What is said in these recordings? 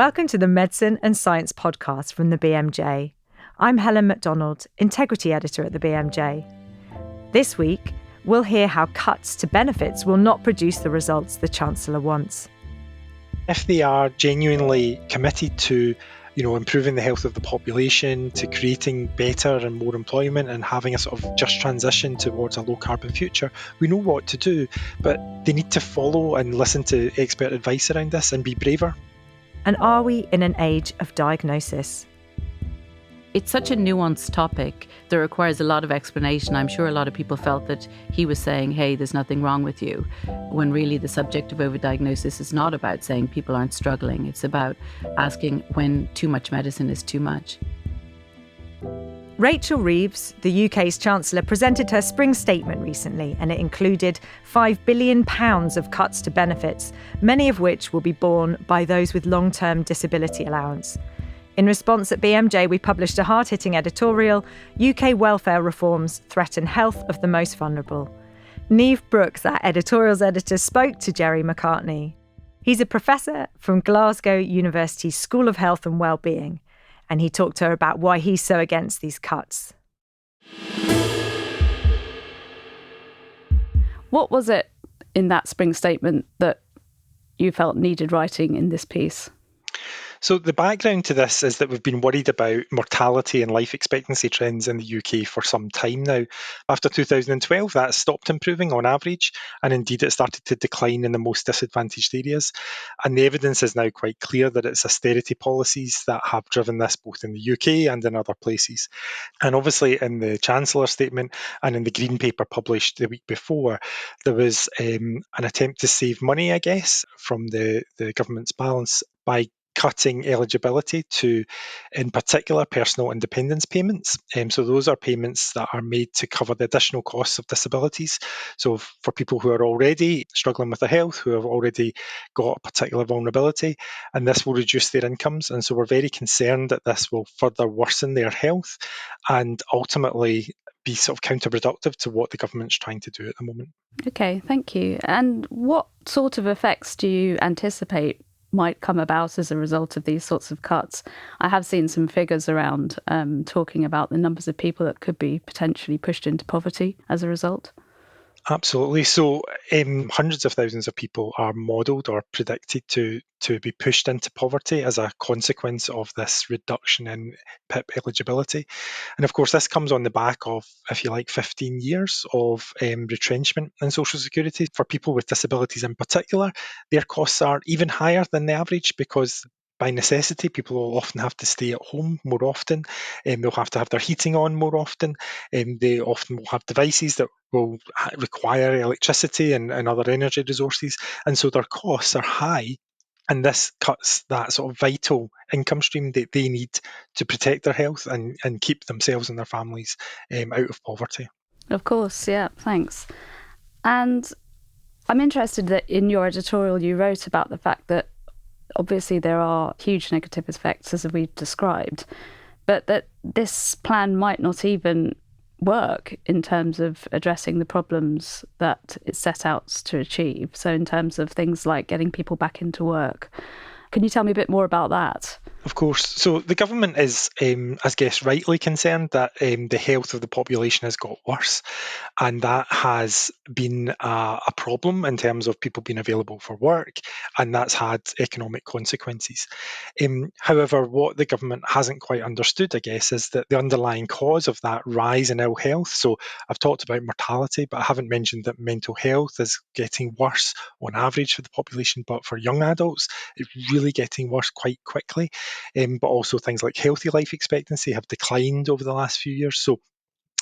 Welcome to the Medicine and Science podcast from the BMJ. I'm Helen MacDonald, Integrity Editor at the BMJ. This week, we'll hear how cuts to benefits will not produce the results the Chancellor wants. If they are genuinely committed to improving the health of the population, to creating better and more employment and having a sort of just transition towards a low carbon future, we know what to do, but they need to follow and listen to expert advice around this and be braver. And are we in an age of diagnosis? It's such a nuanced topic that requires a lot of explanation. I'm sure a lot of people felt that he was saying, hey, there's nothing wrong with you, when really the subject of overdiagnosis is not about saying people aren't struggling. It's about asking when too much medicine is too much. Rachel Reeves, the UK's Chancellor, presented her spring statement recently, and it included £5 billion of cuts to benefits, many of which will be borne by those with long-term disability allowance. In response at BMJ, we published a hard-hitting editorial, UK welfare reforms threaten health of the most vulnerable. Niamh Brooks, that editorial's editor, spoke to Gerry McCartney. He's a professor from Glasgow University's School of Health and Wellbeing, and he talked to her about why he's so against these cuts. What was it in that spring statement that you felt needed writing in this piece? So the background to this is that we've been worried about mortality and life expectancy trends in the UK for some time now. After 2012, that stopped improving on average, and indeed it started to decline in the most disadvantaged areas. And the evidence is now quite clear that it's austerity policies that have driven this both in the UK and in other places. And obviously in the Chancellor's statement and in the Green Paper published the week before, there was an attempt to save money, I guess, from the government's balance by cutting eligibility to, in particular, personal independence payments. So those are payments that are made to cover the additional costs of disabilities. So for people who are already struggling with their health, who have already got a particular vulnerability, and this will reduce their incomes. And so we're very concerned that this will further worsen their health and ultimately be sort of counterproductive to what the government's trying to do at the moment. Okay, thank you. And what sort of effects do you anticipate might come about as a result of these sorts of cuts? I have seen some figures around talking about the numbers of people that could be potentially pushed into poverty as a result. Absolutely. So hundreds of thousands of people are modelled or predicted to be pushed into poverty as a consequence of this reduction in PIP eligibility. And of course, this comes on the back of, if you like, 15 years of retrenchment in social security. For people with disabilities in particular, their costs are even higher than the average because by necessity, people will often have to stay at home more often, and they'll have to have their heating on more often, and they often will have devices that will require electricity and other energy resources, and so their costs are high, and this cuts that sort of vital income stream that they need to protect their health and keep themselves and their families out of poverty. Of course, yeah, thanks. And I'm interested that in your editorial you wrote about the fact that obviously there are huge negative effects, as we've described, but that this plan might not even work in terms of addressing the problems that it set out to achieve. So in terms of things like getting people back into work. Can you tell me a bit more about that? Of course. So the government is, I guess, rightly concerned that the health of the population has got worse, and that has been a problem in terms of people being available for work, and that's had economic consequences. However, what the government hasn't quite understood, I guess, is that the underlying cause of that rise in ill health. So I've talked about mortality, but I haven't mentioned that mental health is getting worse on average for the population, but for young adults, it's really getting worse quite quickly. But also things like healthy life expectancy have declined over the last few years. So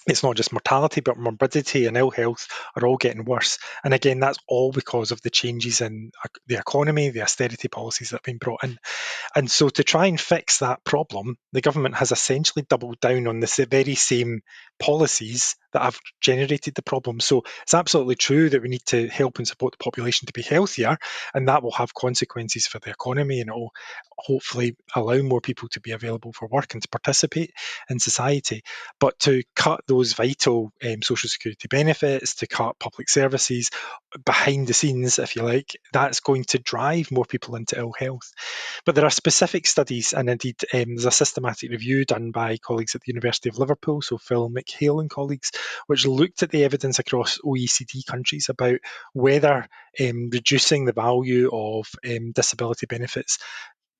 it's not just mortality, but morbidity and ill health are all getting worse. And again, that's all because of the changes in the economy, the austerity policies that have been brought in. And so to try and fix that problem, the government has essentially doubled down on the very same policies that have generated the problem. So it's absolutely true that we need to help and support the population to be healthier, and that will have consequences for the economy, and it will hopefully allow more people to be available for work and to participate in society. But to cut those vital social security benefits, to cut public services behind the scenes, if you like, that's going to drive more people into ill health. But there are specific studies, and indeed there's a systematic review done by colleagues at the University of Liverpool, so Phil McHale and colleagues, which looked at the evidence across OECD countries about whether reducing the value of disability benefits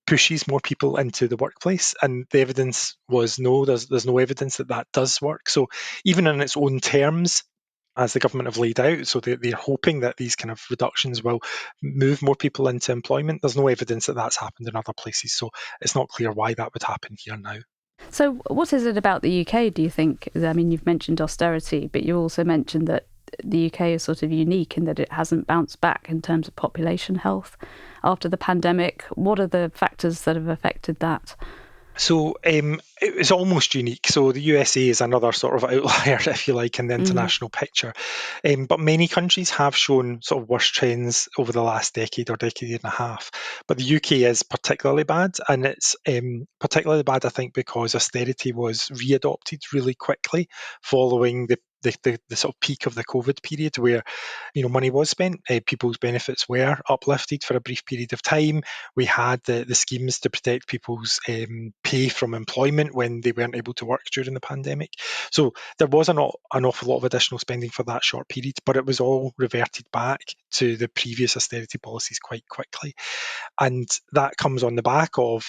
pushes more people into the workplace. And the evidence was no, there's no evidence that that does work. So even in its own terms, as the government have laid out, so they're hoping that these kind of reductions will move more people into employment. There's no evidence that that's happened in other places, so it's not clear why that would happen here now. So what is it about the UK, do you think? I mean, you've mentioned austerity, but you also mentioned that the UK is sort of unique in that it hasn't bounced back in terms of population health after the pandemic. What are the factors that have affected that? So it's almost unique. So the USA is another sort of outlier, if you like, in the international picture. But many countries have shown sort of worse trends over the last decade or decade and a half. But the UK is particularly bad, and it's particularly bad, I think, because austerity was readopted really quickly following the sort of peak of the COVID period, where money was spent, people's benefits were uplifted for a brief period of time. We had the schemes to protect people's pay from employment when they weren't able to work during the pandemic. So there was an awful lot of additional spending for that short period, but it was all reverted back to the previous austerity policies quite quickly. And that comes on the back of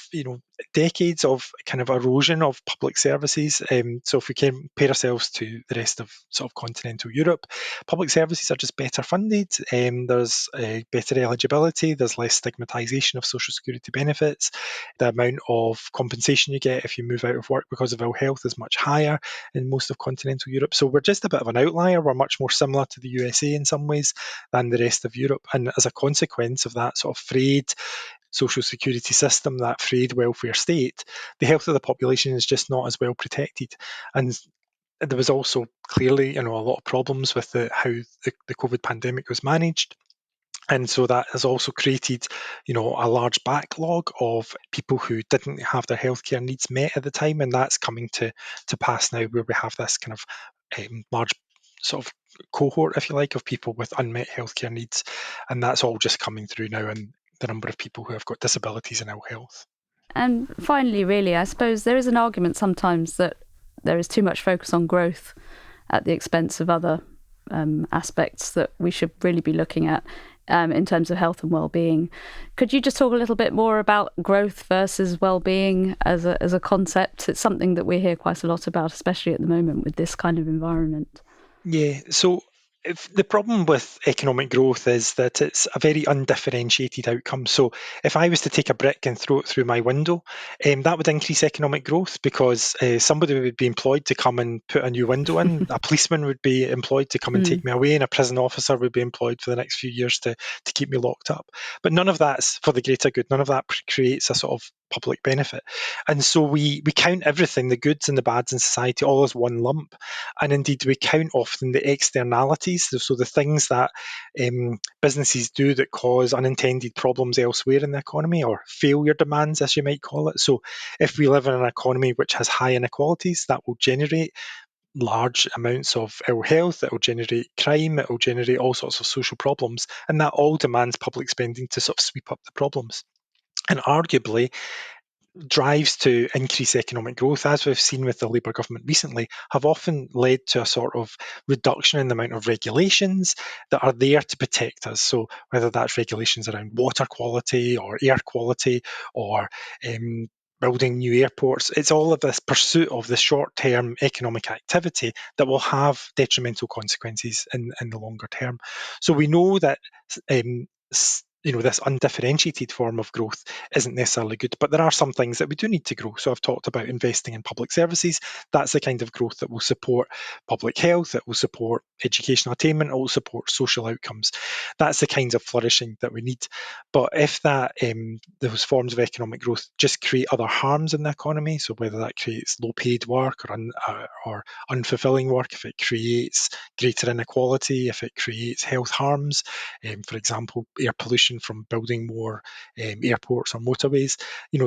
decades of kind of erosion of public services. So if we compare ourselves to the rest of sort of continental Europe, public services are just better funded. There's better eligibility. There's less stigmatisation of social security benefits. The amount of compensation you get if you move out of work because of ill health is much higher in most of continental Europe. So we're just a bit of an outlier. We're much more similar to the USA in some ways than the rest of Europe. And as a consequence of that sort of frayed social security system, that frayed welfare state, the health of the population is just not as well protected. And there was also clearly, a lot of problems with how the COVID pandemic was managed. And so that has also created, a large backlog of people who didn't have their healthcare needs met at the time. And that's coming to pass now, where we have this kind of large sort of cohort, if you like, of people with unmet healthcare needs. And that's all just coming through now, and the number of people who have got disabilities and ill health. And finally, really, I suppose there is an argument sometimes that there is too much focus on growth at the expense of other aspects that we should really be looking at in terms of health and well-being. Could you just talk a little bit more about growth versus well-being as a concept? It's something that we hear quite a lot about, especially at the moment with this kind of environment. Yeah, so the problem with economic growth is that it's a very undifferentiated outcome. So if I was to take a brick and throw it through my window, that would increase economic growth, because somebody would be employed to come and put a new window in, a policeman would be employed to come and take me away, and a prison officer would be employed for the next few years to keep me locked up. But none of that's for the greater good. None of that creates a sort of public benefit. And so we count everything, the goods and the bads in society, all as one lump. And indeed, we count often the externalities, so the things that businesses do that cause unintended problems elsewhere in the economy, or failure demands, as you might call it. So if we live in an economy which has high inequalities, that will generate large amounts of ill health, it will generate crime, it will generate all sorts of social problems, and that all demands public spending to sort of sweep up the problems. And arguably, drives to increase economic growth, as we've seen with the Labour government recently, have often led to a sort of reduction in the amount of regulations that are there to protect us. So whether that's regulations around water quality or air quality, or building new airports, it's all of this pursuit of the short-term economic activity that will have detrimental consequences in the longer term. So we know that this undifferentiated form of growth isn't necessarily good. But there are some things that we do need to grow. So I've talked about investing in public services. That's the kind of growth that will support public health, that will support educational attainment, it will support social outcomes. That's the kinds of flourishing that we need. But if those forms of economic growth just create other harms in the economy, so whether that creates low-paid work or unfulfilling work, if it creates greater inequality, if it creates health harms, for example, air pollution from building more airports or motorways,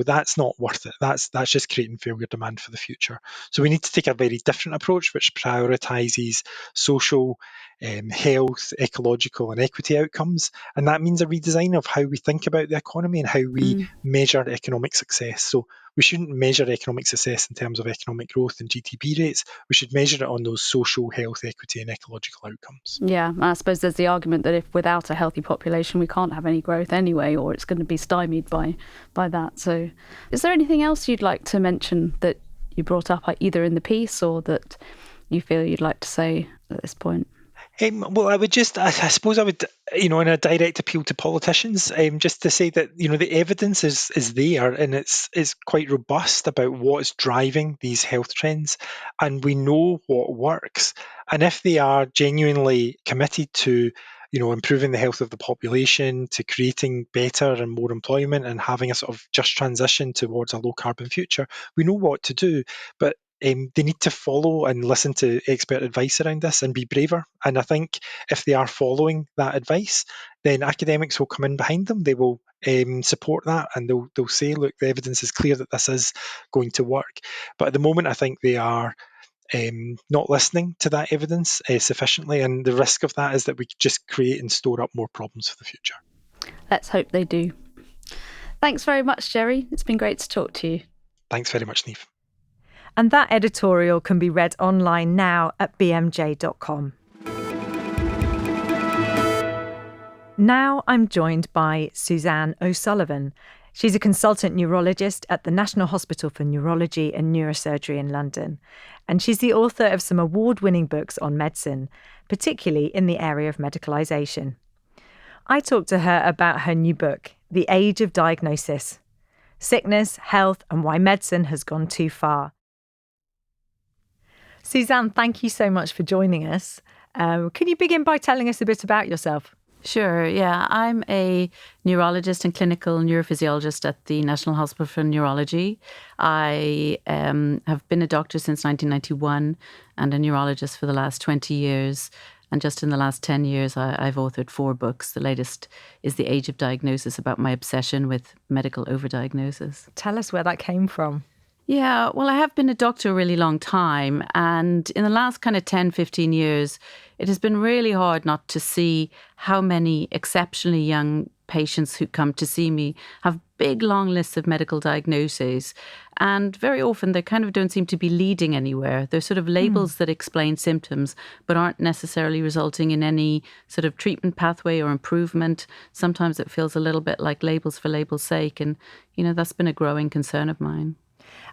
that's not worth it. That's just creating failure demand for the future. So we need to take a very different approach, which prioritises social, health, ecological and equity outcomes. And that means a redesign of how we think about the economy and how we measure economic success. So we shouldn't measure economic success in terms of economic growth and GDP rates. We should measure it on those social, health, equity and ecological outcomes. Yeah, I suppose there's the argument that if without a healthy population we can't have any growth anyway, or it's going to be stymied by that. So is there anything else you'd like to mention that you brought up either in the piece or that you feel you'd like to say at this point? Well, I suppose I would, in a direct appeal to politicians, just to say that, the evidence is there and it's quite robust about what is driving these health trends. And we know what works. And if they are genuinely committed to, improving the health of the population, to creating better and more employment and having a sort of just transition towards a low carbon future, we know what to do. But they need to follow and listen to expert advice around this and be braver. And I think if they are following that advice, then academics will come in behind them. They will support that and they'll say, look, the evidence is clear that this is going to work. But at the moment, I think they are not listening to that evidence sufficiently. And the risk of that is that we just create and store up more problems for the future. Let's hope they do. Thanks very much, Gerry. It's been great to talk to you. Thanks very much, Niamh. And that editorial can be read online now at bmj.com. Now I'm joined by Suzanne O'Sullivan. She's a consultant neurologist at the National Hospital for Neurology and Neurosurgery in London. And she's the author of some award-winning books on medicine, particularly in the area of medicalisation. I talked to her about her new book, The Age of Diagnosis: Sickness, Health and Why Medicine Has Gone Too Far. Suzanne, thank you so much for joining us. Can you begin by telling us a bit about yourself? Sure, yeah. I'm a neurologist and clinical neurophysiologist at the National Hospital for Neurology. I have been a doctor since 1991 and a neurologist for the last 20 years. And just in the last 10 years, I've authored 4 books. The latest is The Age of Diagnosis, about my obsession with medical overdiagnosis. Tell us where that came from. Yeah, well, I have been a doctor a really long time. And in the last kind of 10, 15 years, it has been really hard not to see how many exceptionally young patients who come to see me have big, long lists of medical diagnoses. And very often they kind of don't seem to be leading anywhere. They're sort of labels that explain symptoms, but aren't necessarily resulting in any sort of treatment pathway or improvement. Sometimes it feels a little bit like labels for label's sake. And, that's been a growing concern of mine.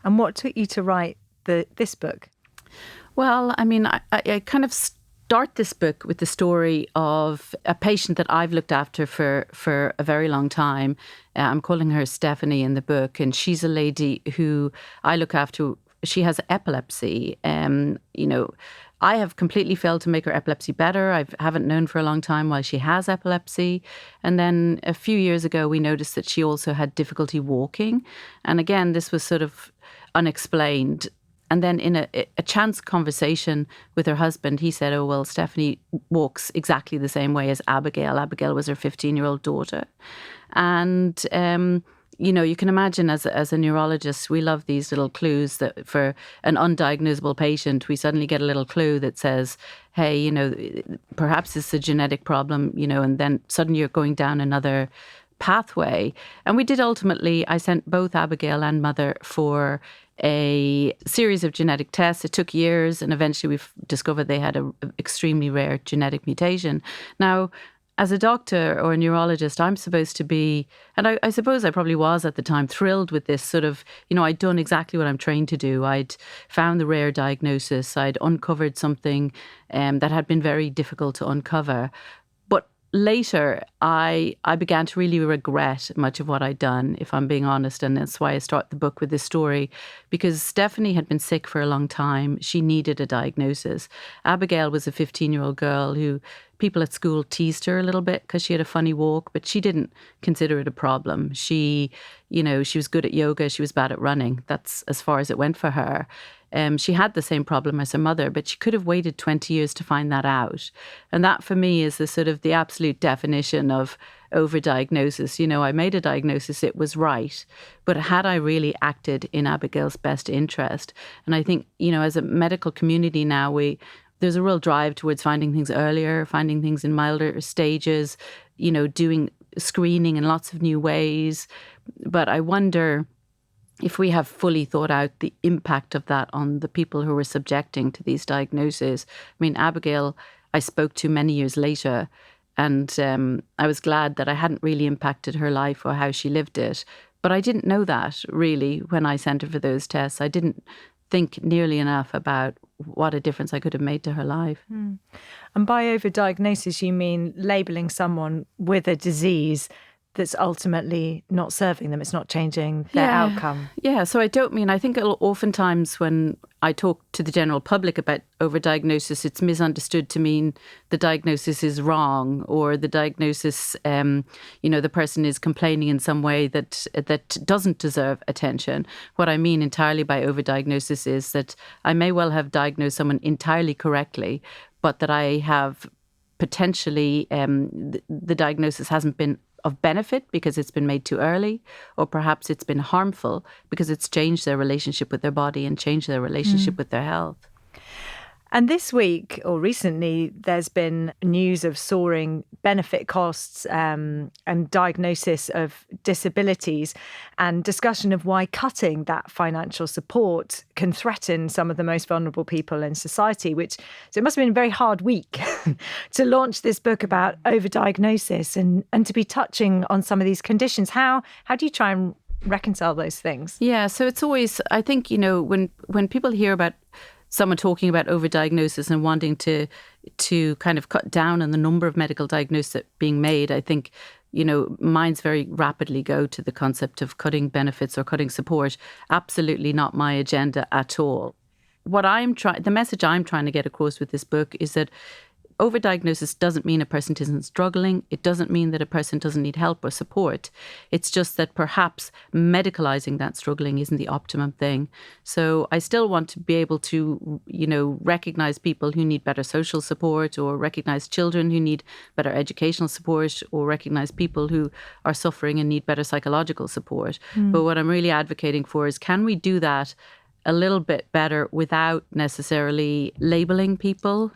And what took you to write this book? Well, I mean, I kind of start this book with the story of a patient that I've looked after for a very long time. I'm calling her Stephanie in the book, and she's a lady who I look after. She has epilepsy. I have completely failed to make her epilepsy better. I haven't known for a long time why she has epilepsy. And then a few years ago, we noticed that she also had difficulty walking. And again, this was sort of unexplained. And then in a chance conversation with her husband, he said, oh, well, Stephanie walks exactly the same way as Abigail. Abigail was her 15-year-old daughter. And you can imagine as a neurologist, we love these little clues that for an undiagnosable patient, we suddenly get a little clue that says, hey, perhaps it's a genetic problem, and then suddenly you're going down another pathway. And we did ultimately, I sent both Abigail and mother for a series of genetic tests. It took years, and eventually we've discovered they had an extremely rare genetic mutation. Now, as a doctor or a neurologist, I'm supposed to be, and I suppose I probably was at the time, thrilled with this sort of, I'd done exactly what I'm trained to do. I'd found the rare diagnosis. I'd uncovered something that had been very difficult to uncover. But later, I began to really regret much of what I'd done, if I'm being honest. And that's why I start the book with this story, because Stephanie had been sick for a long time. She needed a diagnosis. Abigail was a 15-year-old girl who people at school teased her a little bit because she had a funny walk, but she didn't consider it a problem. She was good at yoga. She was bad at running. That's as far as it went for her. She had the same problem as her mother, but she could have waited 20 years to find that out. And that for me is the absolute definition of overdiagnosis. I made a diagnosis, it was right. But had I really acted in Abigail's best interest? And I think, as a medical community now, there's a real drive towards finding things earlier, finding things in milder stages, doing screening in lots of new ways. But I wonder if we have fully thought out the impact of that on the people who were subjecting to these diagnoses. I mean, Abigail, I spoke to many years later, and I was glad that I hadn't really impacted her life or how she lived it. But I didn't know that, really, when I sent her for those tests. I didn't think nearly enough about what a difference I could have made to her life. Mm. And by overdiagnosis, you mean labelling someone with a disease that's ultimately not serving them, it's not changing their outcome. Yeah, so I think oftentimes when I talk to the general public about overdiagnosis, it's misunderstood to mean the diagnosis is wrong, or the diagnosis, the person is complaining in some way that doesn't deserve attention. What I mean entirely by overdiagnosis is that I may well have diagnosed someone entirely correctly, but that I have potentially, the diagnosis hasn't been of benefit because it's been made too early, or perhaps it's been harmful because it's changed their relationship with their body and changed their relationship with their health. And this week, or recently, there's been news of soaring benefit costs and diagnosis of disabilities, and discussion of why cutting that financial support can threaten some of the most vulnerable people in society. So it must have been a very hard week to launch this book about overdiagnosis and to be touching on some of these conditions. How do you try and reconcile those things? Yeah, so it's always, I think, when people hear about someone talking about overdiagnosis and wanting to kind of cut down on the number of medical diagnoses being made, I think, minds very rapidly go to the concept of cutting benefits or cutting support. Absolutely not my agenda at all. The message I'm trying to get across with this book is that overdiagnosis doesn't mean a person isn't struggling. It doesn't mean that a person doesn't need help or support. It's just that perhaps medicalising that struggling isn't the optimum thing. So I still want to be able to, recognise people who need better social support, or recognise children who need better educational support, or recognise people who are suffering and need better psychological support. But what I'm really advocating for is, can we do that a little bit better without necessarily labelling people,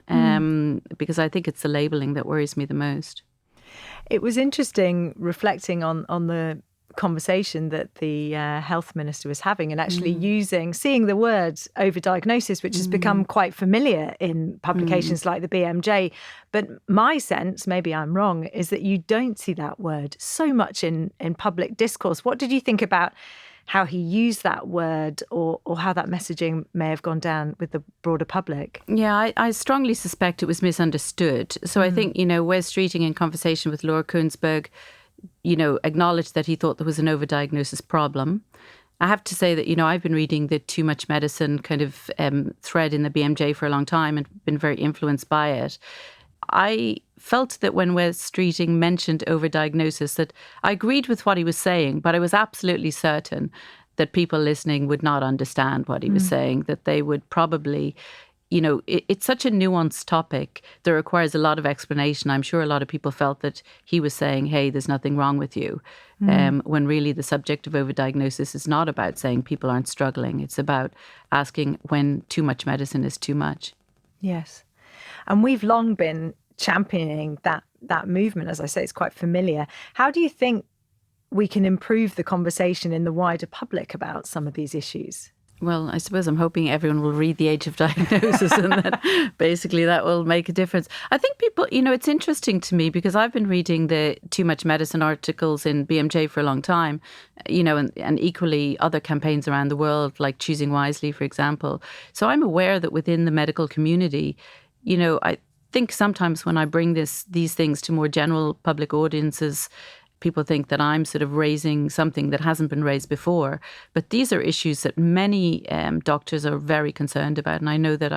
because I think it's the labelling that worries me the most. It was interesting reflecting on the conversation that the health minister was having, and actually seeing the word overdiagnosis, which has become quite familiar in publications like the BMJ. But my sense, maybe I'm wrong, is that you don't see that word so much in public discourse. What did you think about how he used that word, or how that messaging may have gone down with the broader public? Yeah, I strongly suspect it was misunderstood. So I think, Wes Streeting, in conversation with Laura Koonsberg, acknowledged that he thought there was an overdiagnosis problem. I have to say that, I've been reading the too much medicine kind of thread in the BMJ for a long time and been very influenced by it. I felt that when Wes Streeting mentioned overdiagnosis, that I agreed with what he was saying, but I was absolutely certain that people listening would not understand what he was saying, that they would probably, it's such a nuanced topic that requires a lot of explanation. I'm sure a lot of people felt that he was saying, hey, there's nothing wrong with you, when really the subject of overdiagnosis is not about saying people aren't struggling. It's about asking when too much medicine is too much. Yes. And we've long been championing that movement. As I say, it's quite familiar. How do you think we can improve the conversation in the wider public about some of these issues? Well, I suppose I'm hoping everyone will read The Age of Diagnosis and then basically that will make a difference. I think people, it's interesting to me because I've been reading the Too Much Medicine articles in BMJ for a long time, and equally other campaigns around the world, like Choosing Wisely, for example. So I'm aware that within the medical community, think sometimes when I bring these things to more general public audiences, people think that I'm sort of raising something that hasn't been raised before. But these are issues that many doctors are very concerned about. And I know that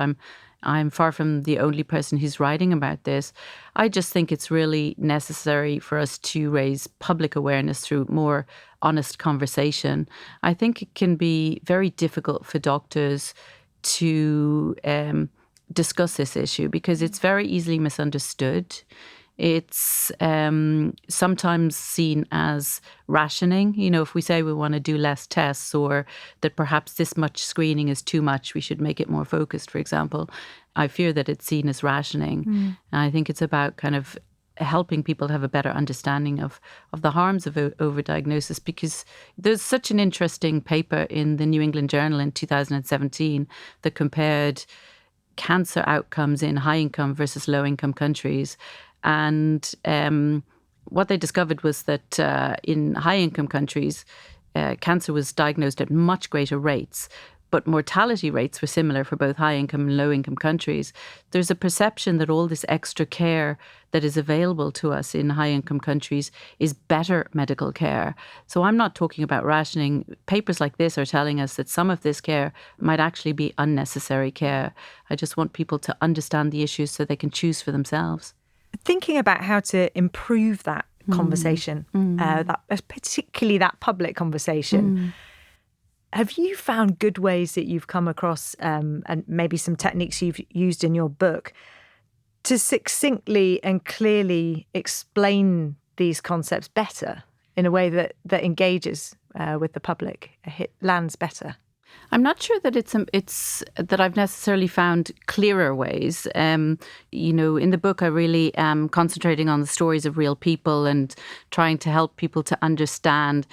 I'm far from the only person who's writing about this. I just think it's really necessary for us to raise public awareness through more honest conversation. I think it can be very difficult for doctors to discuss this issue because it's very easily misunderstood. It's sometimes seen as rationing. You know, if we say we want to do less tests or that perhaps this much screening is too much, we should make it more focused, for example. I fear that it's seen as rationing. And I think it's about kind of helping people have a better understanding of the harms of overdiagnosis, because there's such an interesting paper in the New England Journal in 2017 that compared cancer outcomes in high-income versus low-income countries. And what they discovered was that in high-income countries, cancer was diagnosed at much greater rates, but mortality rates were similar for both high-income and low-income countries. There's a perception that all this extra care that is available to us in high-income countries is better medical care. So I'm not talking about rationing. Papers like this are telling us that some of this care might actually be unnecessary care. I just want people to understand the issues so they can choose for themselves. Thinking about how to improve that conversation, that particularly that public conversation, have you found good ways that you've come across and maybe some techniques you've used in your book to succinctly and clearly explain these concepts better in a way that engages with the public, lands better? I'm not sure that it's that I've necessarily found clearer ways. You know, in the book, I really am concentrating on the stories of real people and trying to help people to understand,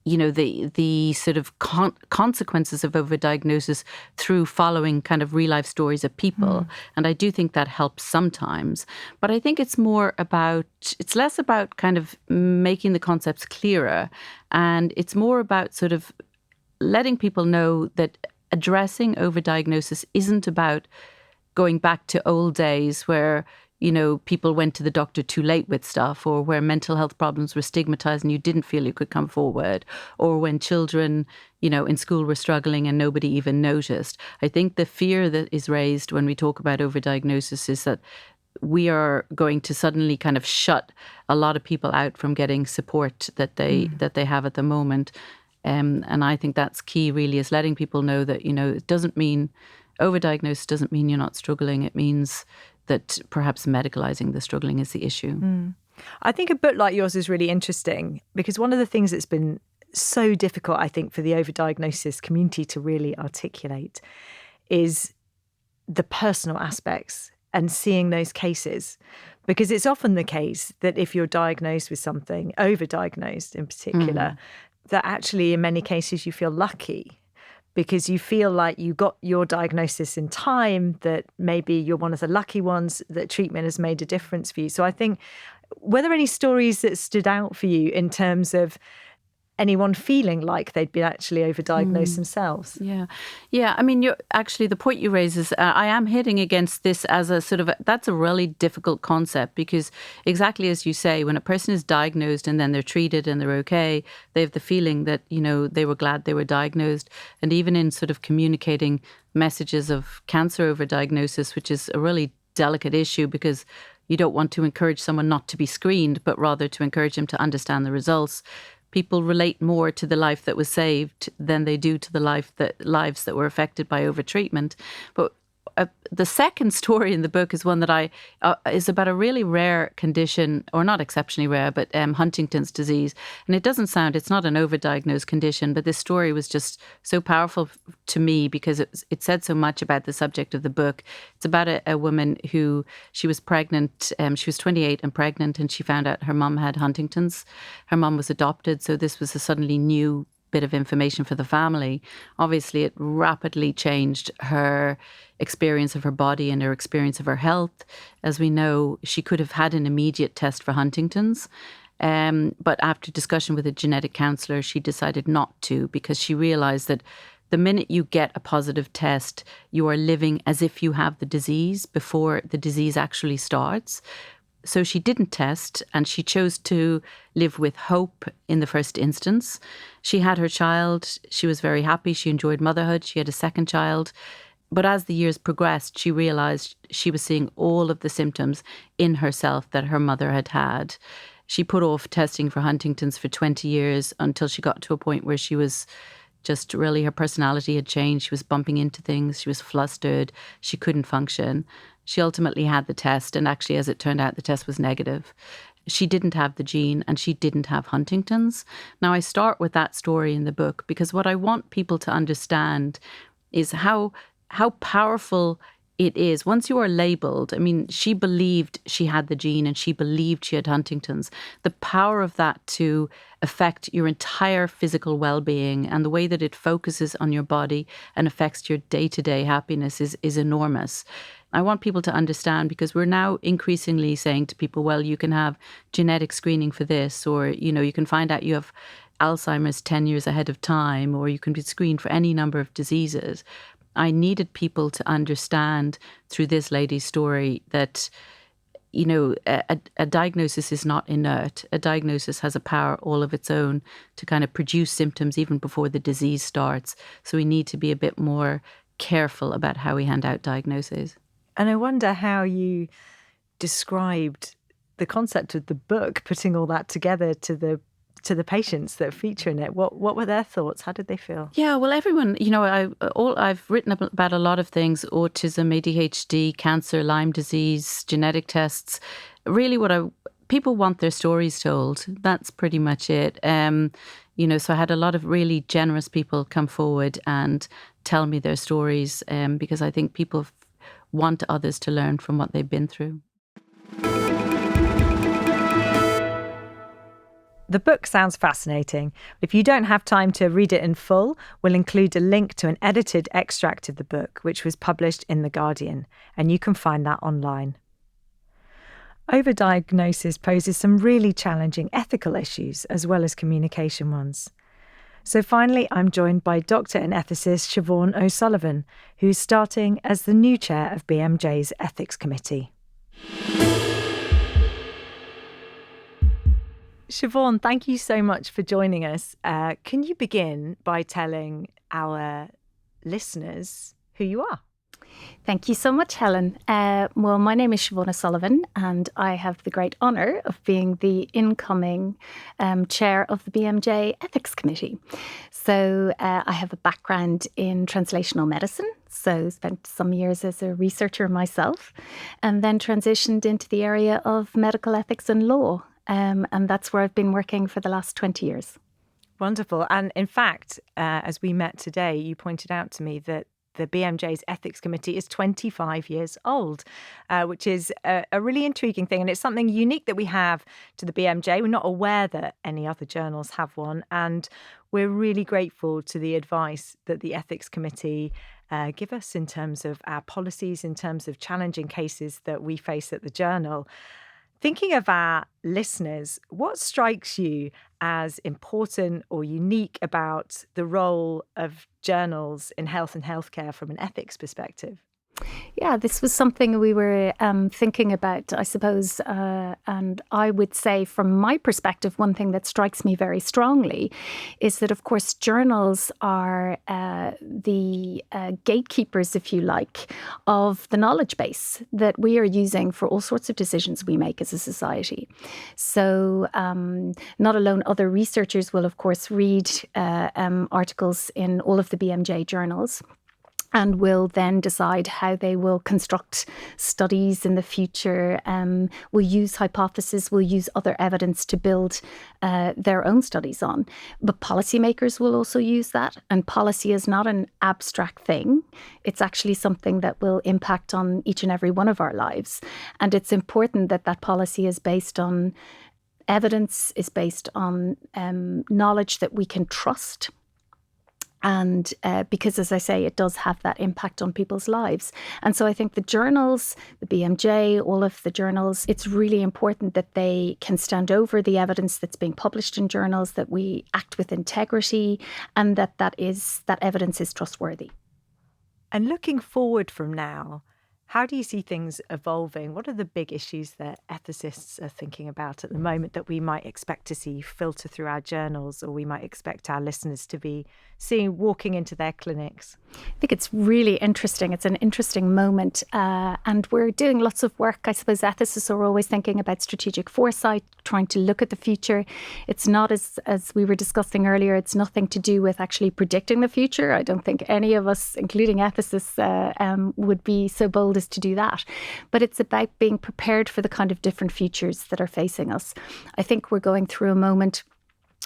you know, the sort of consequences of overdiagnosis through following kind of real life stories of people. And I do think that helps sometimes. But I think it's less about kind of making the concepts clearer. And it's more about sort of letting people know that addressing overdiagnosis isn't about going back to old days where, you know, people went to the doctor too late with stuff, or where mental health problems were stigmatized and you didn't feel you could come forward, or when children, you know, in school were struggling and nobody even noticed. I think the fear that is raised when we talk about overdiagnosis is that we are going to suddenly kind of shut a lot of people out from getting support that they have at the moment. And I think that's key, really, is letting people know that, you know, it doesn't mean overdiagnosis doesn't mean you're not struggling. It means that perhaps medicalising the struggling is the issue. I think a book like yours is really interesting because one of the things that's been so difficult, I think, for the overdiagnosis community to really articulate is the personal aspects and seeing those cases. Because it's often the case that if you're diagnosed with something, overdiagnosed in particular, that actually in many cases you feel lucky because you feel like you got your diagnosis in time, that maybe you're one of the lucky ones, that treatment has made a difference for you. So I think, were there any stories that stood out for you in terms of anyone feeling like they'd been actually overdiagnosed themselves? Yeah. I mean, the point you raise is I am hitting against this as a sort of that's a really difficult concept, because exactly as you say, when a person is diagnosed and then they're treated and they're okay, they have the feeling that, you know, they were glad they were diagnosed. And even in sort of communicating messages of cancer overdiagnosis, which is a really delicate issue because you don't want to encourage someone not to be screened, but rather to encourage them to understand the results. People relate more to the life that was saved than they do to the lives that were affected by overtreatment. But the second story in the book is one that is about a really rare condition, or not exceptionally rare, but Huntington's disease. And it's not an overdiagnosed condition, but this story was just so powerful to me because it said so much about the subject of the book. It's about a woman who, she was pregnant, she was 28 and pregnant, and she found out her mum had Huntington's. Her mum was adopted, so this was a suddenly new bit of information for the family. Obviously, it rapidly changed her experience of her body and her experience of her health. As we know, she could have had an immediate test for Huntington's, but after discussion with a genetic counsellor, she decided not to, because she realised that the minute you get a positive test, you are living as if you have the disease before the disease actually starts. So she didn't test, and she chose to live with hope in the first instance. She had her child. She was very happy. She enjoyed motherhood. She had a second child. But as the years progressed, she realised she was seeing all of the symptoms in herself that her mother had had. She put off testing for Huntington's for 20 years until she got to a point where she was just really, her personality had changed. She was bumping into things. She was flustered. She couldn't function. She ultimately had the test, and actually, as it turned out, the test was negative. She didn't have the gene, and she didn't have Huntington's. Now, I start with that story in the book because what I want people to understand is how powerful it is. Once you are labelled, I mean, she believed she had the gene and she believed she had Huntington's. The power of that to affect your entire physical well-being and the way that it focuses on your body and affects your day-to-day happiness is enormous. I want people to understand, because we're now increasingly saying to people, well, you can have genetic screening for this, or, you can find out you have Alzheimer's 10 years ahead of time, or you can be screened for any number of diseases. I needed people to understand through this lady's story that, a diagnosis is not inert. A diagnosis has a power all of its own to kind of produce symptoms even before the disease starts. So we need to be a bit more careful about how we hand out diagnoses. And I wonder how you described the concept of the book, putting all that together to the patients that feature in it. What were their thoughts? How did they feel? Yeah, well, everyone, I've written about a lot of things: autism, ADHD, cancer, Lyme disease, genetic tests. Really, people want their stories told. That's pretty much it. So I had a lot of really generous people come forward and tell me their stories, because I think people want others to learn from what they've been through. The book sounds fascinating. If you don't have time to read it in full, we'll include a link to an edited extract of the book, which was published in The Guardian, and you can find that online. Overdiagnosis poses some really challenging ethical issues as well as communication ones. So finally, I'm joined by doctor and ethicist Suzanne O'Sullivan, who's starting as the new chair of BMJ's Ethics Committee. Siobhan, thank you so much for joining us. Can you begin by telling our listeners who you are? Thank you so much, Helen. Well, my name is Suzanne O'Sullivan, and I have the great honour of being the incoming chair of the BMJ Ethics Committee. So I have a background in translational medicine, so spent some years as a researcher myself, and then transitioned into the area of medical ethics and law. And that's where I've been working for the last 20 years. Wonderful. And in fact, as we met today, you pointed out to me that the BMJ's Ethics Committee is 25 years old, which is a really intriguing thing. And it's something unique that we have to the BMJ. We're not aware that any other journals have one. And we're really grateful to the advice that the Ethics Committee give us in terms of our policies, in terms of challenging cases that we face at the journal. Thinking of our listeners, what strikes you as important or unique about the role of journals in health and healthcare from an ethics perspective? Yeah, this was something we were thinking about, I suppose. And I would say, from my perspective, one thing that strikes me very strongly is that, of course, journals are the gatekeepers, if you like, of the knowledge base that we are using for all sorts of decisions we make as a society. So not alone other researchers will, of course, read articles in all of the BMJ journals, and will then decide how they will construct studies in the future, will use hypotheses, will use other evidence to build their own studies on. But policymakers will also use that, and policy is not an abstract thing. It's actually something that will impact on each and every one of our lives. And it's important that that policy is based on evidence, is based on knowledge that we can trust. And because, as I say, it does have that impact on people's lives. And so I think the journals, the BMJ, all of the journals, it's really important that they can stand over the evidence that's being published in journals, that we act with integrity, and that evidence is trustworthy. And looking forward from now, how do you see things evolving? What are the big issues that ethicists are thinking about at the moment that we might expect to see filter through our journals, or we might expect our listeners to be seeing walking into their clinics? I think it's really interesting. It's an interesting moment. And we're doing lots of work. I suppose ethicists are always thinking about strategic foresight, trying to look at the future. It's not, as we were discussing earlier, it's nothing to do with actually predicting the future. I don't think any of us, including ethicists, would be so bold as to do that. But it's about being prepared for the kind of different futures that are facing us. I think we're going through a moment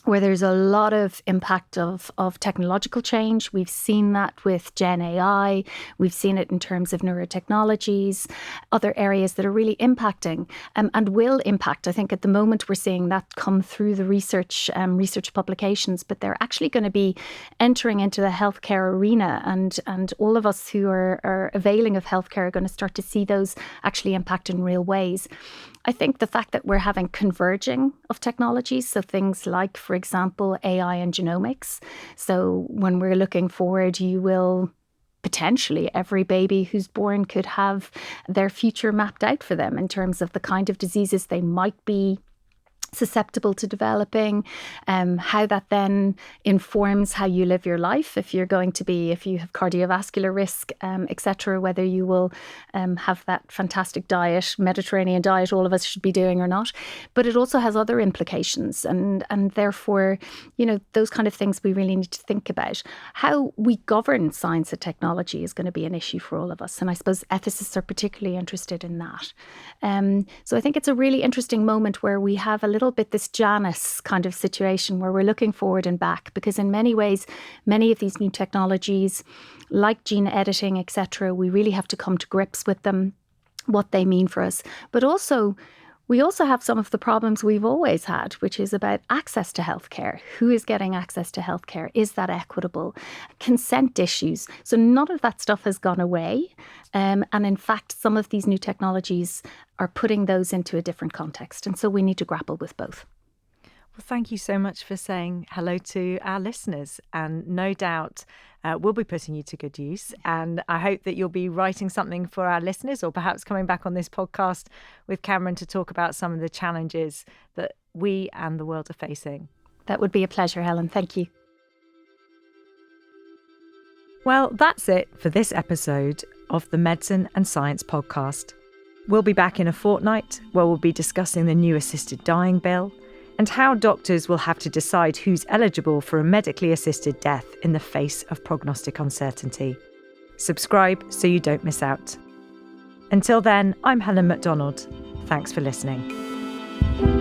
where there's a lot of impact of technological change. We've seen that with Gen AI. We've seen it in terms of neurotechnologies, other areas that are really impacting and will impact. I think at the moment we're seeing that come through the research publications, but they're actually going to be entering into the healthcare arena, and all of us who are availing of healthcare are going to start to see those actually impact in real ways. I think the fact that we're having converging of technologies, so things like, for example, AI and genomics. So when we're looking forward, you will potentially, every baby who's born could have their future mapped out for them in terms of the kind of diseases they might be susceptible to developing, how that then informs how you live your life, if you have cardiovascular risk, etc., whether you will have that fantastic diet, Mediterranean diet all of us should be doing or not. But it also has other implications, and therefore, those kind of things we really need to think about. How we govern science and technology is going to be an issue for all of us, and I suppose ethicists are particularly interested in that. So I think it's a really interesting moment where we have a little bit this Janus kind of situation where we're looking forward and back, because in many ways, many of these new technologies, like gene editing, etc., we really have to come to grips with them, what they mean for us. But also, we also have some of the problems we've always had, which is about access to healthcare. Who is getting access to healthcare? Is that equitable? Consent issues. So none of that stuff has gone away. And in fact, some of these new technologies are putting those into a different context. And so we need to grapple with both. Well, thank you so much for saying hello to our listeners. And no doubt we'll be putting you to good use. And I hope that you'll be writing something for our listeners, or perhaps coming back on this podcast with Cameron to talk about some of the challenges that we and the world are facing. That would be a pleasure, Helen. Thank you. Well, that's it for this episode of the Medicine and Science podcast. We'll be back in a fortnight where we'll be discussing the new assisted dying bill and how doctors will have to decide who's eligible for a medically assisted death in the face of prognostic uncertainty. Subscribe so you don't miss out. Until then, I'm Helen MacDonald. Thanks for listening.